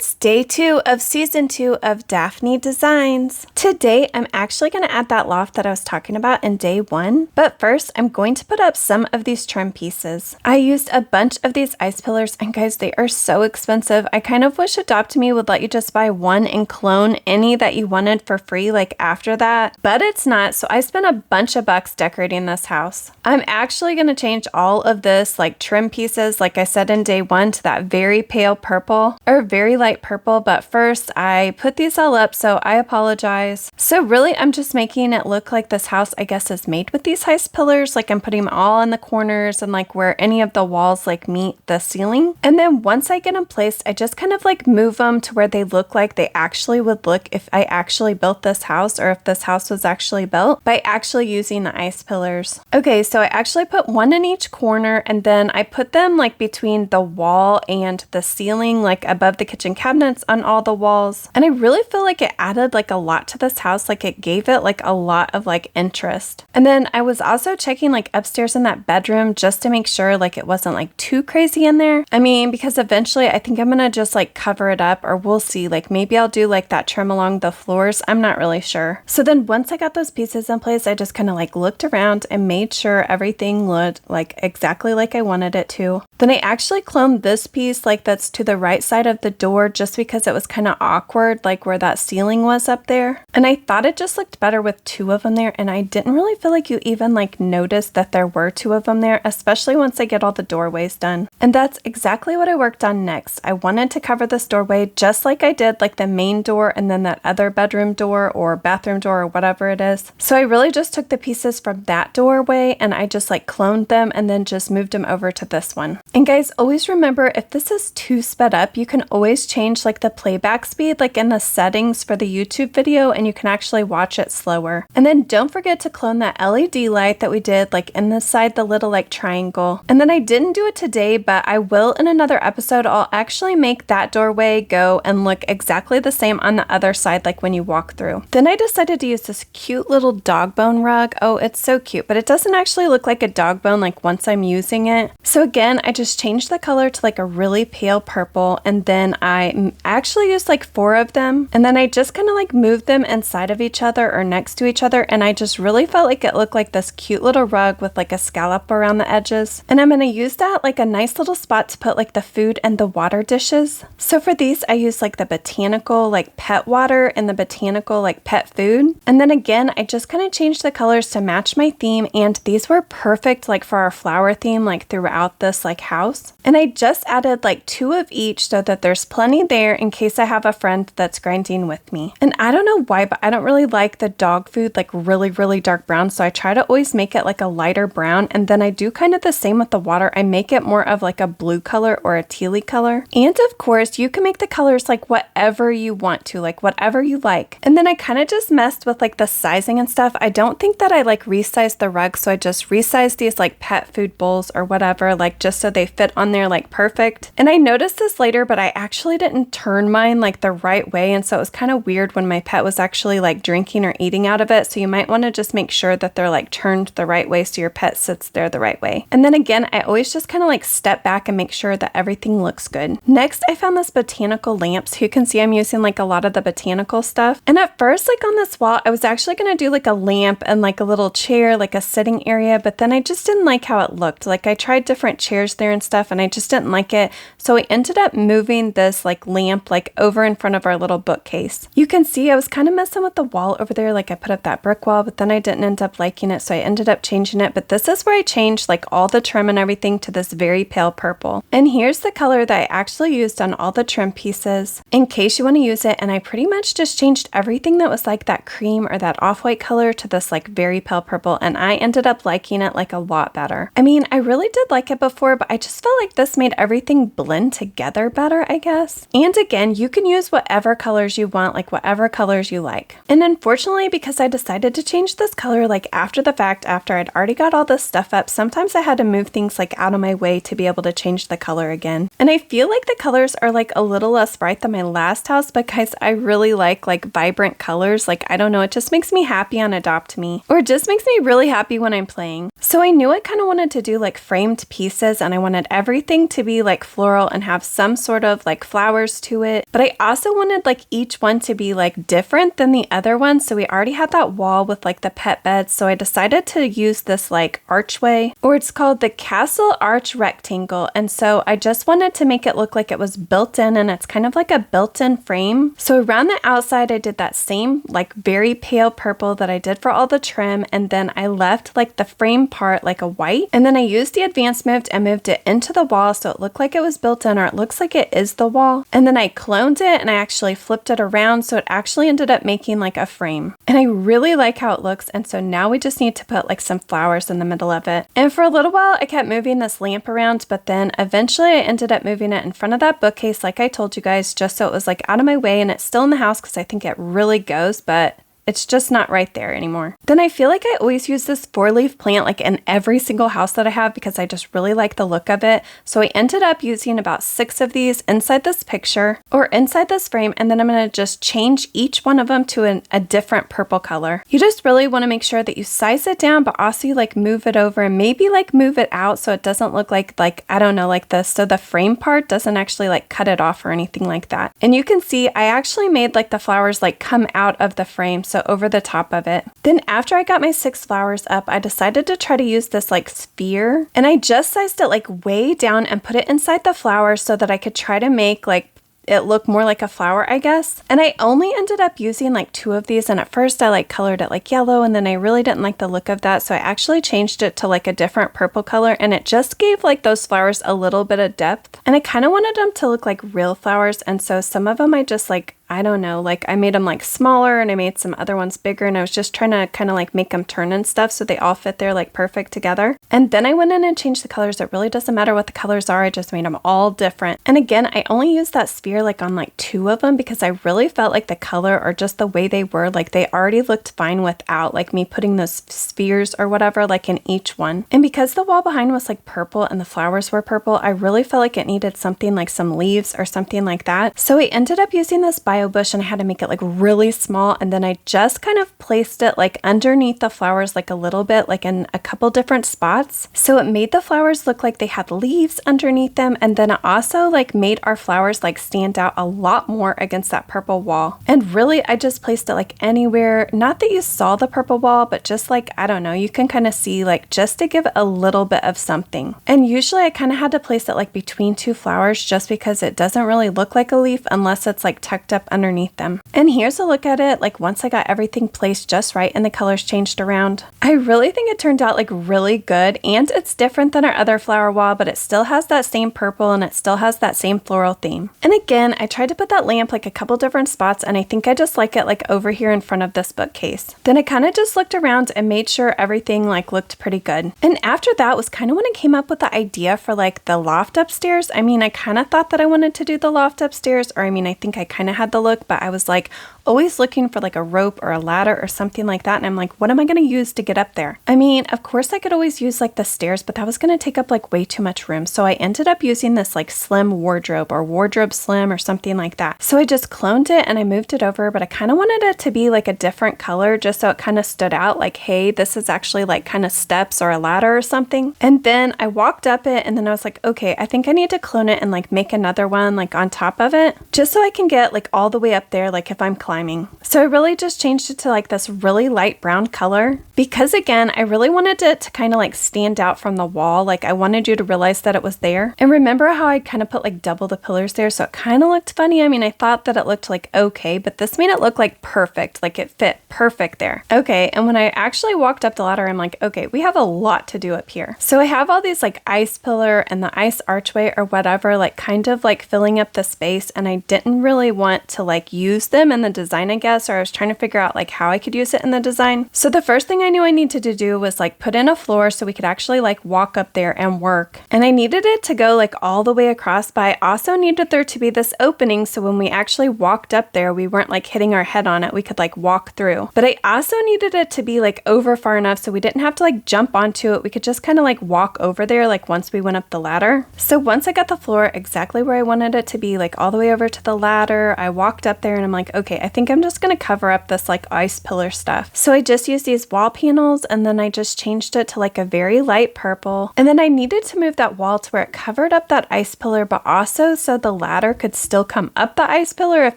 It's day 2 of season 2 of Daphne Designs. Today, I'm actually going to add that loft that I was talking about in day 1, but first, I'm going to put up some of these trim pieces. I used a bunch of these ice pillars, and guys, they are so expensive. I kind of wish adoptme would let you just buy one and clone any that you wanted for free like after that, but it's not, so I spent a bunch of bucks decorating this house. I'm actually going to change all of this like trim pieces, like I said in day 1, to that very pale purple, or very light purple, but first I put these all up, so I apologize. So really, I'm just making it look like this house, I guess, is made with these ice pillars. Like I'm putting them all in the corners and like where any of the walls like meet the ceiling. And then once I get them placed, I just kind of like move them to where they look like they actually would look if I actually built this house, or if this house was actually built by actually using the ice pillars. Okay, so I actually put one in each corner, and then I put them like between the wall and the ceiling, like above the kitchen cabinets on all the walls. And I really feel like it added like a lot to this house, like it gave it like a lot of like interest. And then I was also checking like upstairs in that bedroom just to make sure like it wasn't like too crazy in there. I mean, because eventually I think I'm gonna just like cover it up, or we'll see, like maybe I'll do like that trim along the floors. I'm not really sure. So then once I got those pieces in place, I just kind of like looked around and made sure everything looked like exactly like I wanted it to. Then I actually cloned this piece like that's to the right side of the door just because it was kind of awkward, like where that ceiling was up there. And I thought it just looked better with 2 of them there, and I didn't really feel like you even like noticed that there were 2 of them there, especially once I get all the doorways done. And that's exactly what I worked on next. I wanted to cover this doorway just like I did like the main door and then that other bedroom door or bathroom door or whatever it is. So I really just took the pieces from that doorway and I just like cloned them and then just moved them over to this one. And guys, always remember, if this is too sped up, you can always change like the playback speed like in the settings for the YouTube video, and you can actually watch it slower. And then don't forget to clone that LED light that we did like in the side, the little like triangle. And then I didn't do it today, but I will in another episode. I'll actually make that doorway go and look exactly the same on the other side like when you walk through. Then I decided to use this cute little dog bone rug. Oh, it's so cute, but it doesn't actually look like a dog bone like once I'm using it. So again, I just changed the color to like a really pale purple, and then I actually used like 4 of them, and then I just kind of like moved them inside of each other or next to each other, and I just really felt like it looked like this cute little rug with like a scallop around the edges. And I'm going to use that like a nice little spot to put like the food and the water dishes. So for these, I used like the botanical like pet water and the botanical like pet food. And then again, I just kind of changed the colors to match my theme, and these were perfect like for our flower theme like throughout this like house. And I just added like 2 of each so that there's plenty there in case I have a friend that's grinding with me. And I don't know why, but I don't really like the dog food like really dark brown, so I try to always make it like a lighter brown, and then I do kind of the same with the water. I make it more of like a blue color or a tealy color. And of course, you can make the colors like whatever you want to, like whatever you like. And then I kind of just messed with like the sizing and stuff. I don't think that I like resized the rug, so I just resized these like pet food bowls or whatever, like just so they fit on there like perfect. And I noticed this later, but I actually didn't turn mine like the right way, and so it was kind of weird when my pet was actually like drinking or eating out of it. So you might want to just make sure that they're like turned the right way so your pet sits there the right way. And then again, I always just kind of like step back and make sure that everything looks good. Next, I found this botanical lamp, so you can see I'm using like a lot of the botanical stuff. And at first, like on this wall, I was actually going to do like a lamp and like a little chair, like a sitting area, but then I just didn't like how it looked. Like I tried different chairs there and stuff, and I just didn't like it. So I ended up moving this like lamp like over in front of our little bookcase. You can see I was kind of messing with the wall over there. Like I put up that brick wall, but then I didn't end up liking it, so I ended up changing it. But this is where I changed like all the trim and everything to this very pale purple. And here's the color that I actually used on all the trim pieces in case you want to use it. And I pretty much just changed everything that was like that cream or that off-white color to this like very pale purple, and I ended up liking it like a lot better. I mean, I really did like it before, but I just felt like this made everything blend together better, I guess. And again, you can use whatever colors you want, like whatever colors you like. And unfortunately, because I decided to change this color like after the fact, after I'd already got all this stuff up, sometimes I had to move things like out of my way to be able to change the color again. And I feel like the colors are like a little less bright than my last house, but guys, I really like vibrant colors. Like, I don't know, it just makes me happy on adoptme, or it just makes me really happy when I'm playing. So I knew I kind of wanted to do like framed pieces, and I wanted everything to be like floral and have some sort of like flowers to it. But I also wanted like each one to be like different than the other one. So we already had that wall with like the pet beds. So I decided to use this like archway, or it's called the castle arch rectangle. And so I just wanted to make it look like it was built in, and it's kind of like a built-in frame. So around the outside, I did that same like very pale purple that I did for all the trim. And then I left like the frame part like a white. And then I used the advanced move and moved it into the wall so it looked like it was built in, or it looks like it is the wall. And then I cloned it and I actually flipped it around so it actually ended up making like a frame. And I really like how it looks. And so now we just need to put like some flowers in the middle of it. And for a little while I kept moving this lamp around, but then eventually I ended up moving it in front of that bookcase like I told you guys, just so it was like out of my way, and it's still in the house because I think it really goes, but it's just not right there anymore. Then I feel like I always use this 4-leaf plant like in every single house that I have because I just really like the look of it. So I ended up using about 6 of these inside this picture or inside this frame, and then I'm going to just change each one of them to a different purple color. You just really want to make sure that you size it down, but also you like move it over and maybe like move it out so it doesn't look like I don't know, like this. So the frame part doesn't actually like cut it off or anything like that. And you can see I actually made like the flowers like come out of the frame, so over the top of it. Then after I got my 6 flowers up, I decided to try to use this like sphere, and I just sized it like way down and put it inside the flower so that I could try to make like it look more like a flower, I guess. And I only ended up using like 2 of these, and at first I like colored it like yellow, and then I really didn't like the look of that, so I actually changed it to like a different purple color, and it just gave like those flowers a little bit of depth. And I kind of wanted them to look like real flowers, and so some of them I just like, I don't know, like I made them like smaller and I made some other ones bigger, and I was just trying to kind of like make them turn and stuff so they all fit there like perfect together. And then I went in and changed the colors. It really doesn't matter what the colors are, I just made them all different. And again, I only used that sphere like on like 2 of them because I really felt like the color or just the way they were, like they already looked fine without like me putting those spheres or whatever like in each one. And because the wall behind was like purple and the flowers were purple, I really felt like it needed something like some leaves or something like that. So I ended up using this bio bush, and I had to make it like really small, and then I just kind of placed it like underneath the flowers like a little bit, like in a couple different spots. So it made the flowers look like they had leaves underneath them, and then it also like made our flowers like stand out a lot more against that purple wall. And really I just placed it like anywhere, not that you saw the purple wall, but just like, I don't know, you can kind of see like just to give it a little bit of something. And usually I kind of had to place it like between 2 flowers just because it doesn't really look like a leaf unless it's like tucked up underneath them. And here's a look at it like once I got everything placed just right and the colors changed around. I really think it turned out like really good, and it's different than our other flower wall, but it still has that same purple and it still has that same floral theme. And again, I tried to put that lamp like a couple different spots, and I think I just like it like over here in front of this bookcase. Then I kind of just looked around and made sure everything like looked pretty good. And after that was kind of when I came up with the idea for like the loft upstairs. I mean, I kind of thought that I wanted to do the loft upstairs, or I mean, I think I kind of had the look, but I was like always looking for like a rope or a ladder or something like that, and I'm like, what am I going to use to get up there? I mean, of course I could always use like the stairs, but that was going to take up like way too much room. So I ended up using this like slim wardrobe or wardrobe slim or something like that. So I just cloned it and I moved it over, but I kind of wanted it to be like a different color just so it kind of stood out like, hey, this is actually like kind of steps or a ladder or something. And then I walked up it, and then I was like, okay, I think I need to clone it and like make another one like on top of it just so I can get like all the way up there like if I'm climbing. So I really just changed it to like this really light brown color because again, I really wanted it to kind of like stand out from the wall. Like I wanted you to realize that it was there. And remember how I kind of put like double the pillars there, so it kind of looked funny. I mean, I thought that it looked like okay, but this made it look like perfect, like it fit perfect there. Okay, and when I actually walked up the ladder, I'm like, okay, we have a lot to do up here. So I have all these like ice pillar and the ice archway or whatever, like kind of like filling up the space, and I didn't really want to like use them in the design, I guess, or I was trying to figure out like how I could use it in the design. So the first thing I knew I needed to do was like put in a floor so we could actually like walk up there and work. And I needed it to go like all the way across, but I also needed there to be this opening so when we actually walked up there, we weren't like hitting our head on it. We could like walk through. But I also needed it to be like over far enough so we didn't have to like jump onto it. We could just kind of like walk over there like once we went up the ladder. So once I got the floor exactly where I wanted it to be, like all the way over to the ladder, I walked up there and I'm like, okay, I think I'm just gonna cover up this like ice pillar stuff. So I just used these wall panels, and then I just changed it to like a very light purple. And then I needed to move that wall to where it covered up that ice pillar, but also so the ladder could still come up the ice pillar, if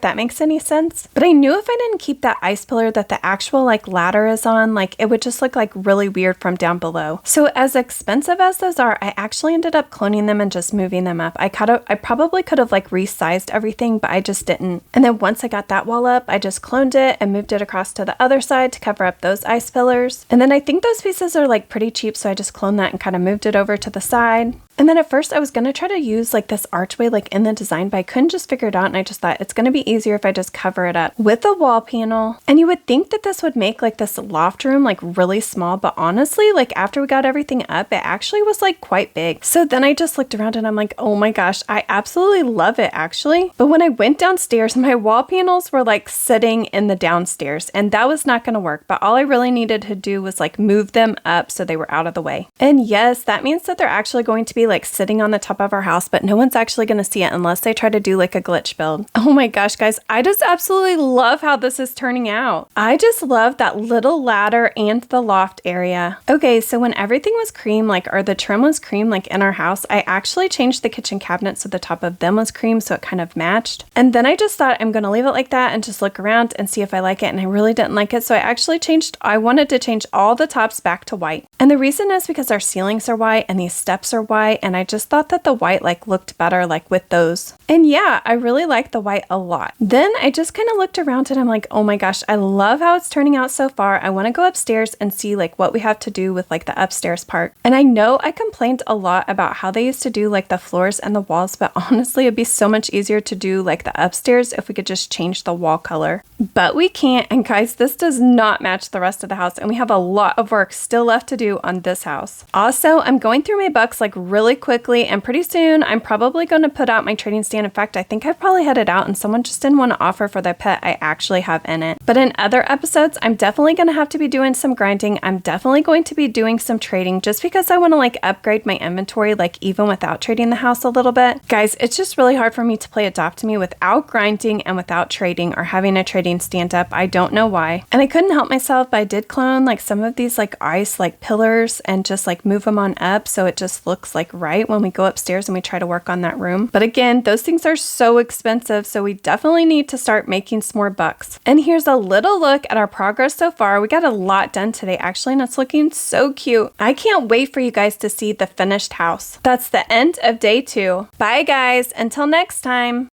that makes any sense. But I knew if I didn't keep that ice pillar that the actual like ladder is on, like it would just look like really weird from down below. So as expensive as those are, I actually ended up cloning them and just moving them up. I probably could have like resized everything, but I just didn't. And then once I got that wall up, I just cloned it and moved it across to the other side to cover up those ice pillars. And then I think those pieces are like pretty cheap, so I just cloned that and kind of moved it over to the side. And then at first I was going to try to use like this archway like in the design, but I couldn't just figure it out, and I just thought it's going to be easier if I just cover it up with a wall panel. And you would think that this would make like this loft room like really small, but honestly, like after we got everything up, it actually was like quite big. So then I just looked around and I'm like, oh my gosh, I absolutely love it actually. But when I went downstairs, my wall panels were like sitting in the downstairs, and that was not going to work. But all I really needed to do was like move them up so they were out of the way. And yes, that means that they're actually going to be like sitting on the top of our house, but no one's actually going to see it unless they try to do like a glitch build. Oh my gosh, guys, I just absolutely love how this is turning out. I just love that little ladder and the loft area. Okay, so when everything was cream, like, or the trim was cream, like in our house, I actually changed the kitchen cabinet so the top of them was cream, so it kind of matched. And then I just thought I'm going to leave it like that and just look around and see if I like it, and I really didn't like it, so I wanted to change all the tops back to white. And the reason is because our ceilings are white and these steps are white, and I just thought that the white like looked better like with those. And yeah, I really like the white a lot. Then I just kind of looked around and I'm like, oh my gosh, I love how it's turning out so far. I want to go upstairs and see like what we have to do with like the upstairs part. And I know I complained a lot about how they used to do like the floors and the walls, but honestly, it'd be so much easier to do like the upstairs if we could just change the wall color. But we can't, and guys, this does not match the rest of the house, and we have a lot of work still left to do on this house. Also, I'm going through my books like really quickly, and pretty soon I'm probably going to put out my trading stand. In fact, I think I probably had it out and someone just didn't want to offer for the pet I actually have in it. But in other episodes, I'm definitely going to have to be doing some grinding. I'm definitely going to be doing some trading just because I want to like upgrade my inventory, like even without trading the house a little bit. Guys, it's just really hard for me to play adoptme without grinding and without trading or having a trading stand up. I don't know why. And I couldn't help myself, but I did clone like some of these like ice like pillars and just like move them on up so it just looks like right when we go upstairs and we try to work on that room. But again, those things are so expensive, so we definitely need to start making some more bucks. And here's a little look at our progress so far. We got a lot done today actually, and it's looking so cute. I can't wait for you guys to see the finished house. That's the end of day 2. Bye guys, until next time.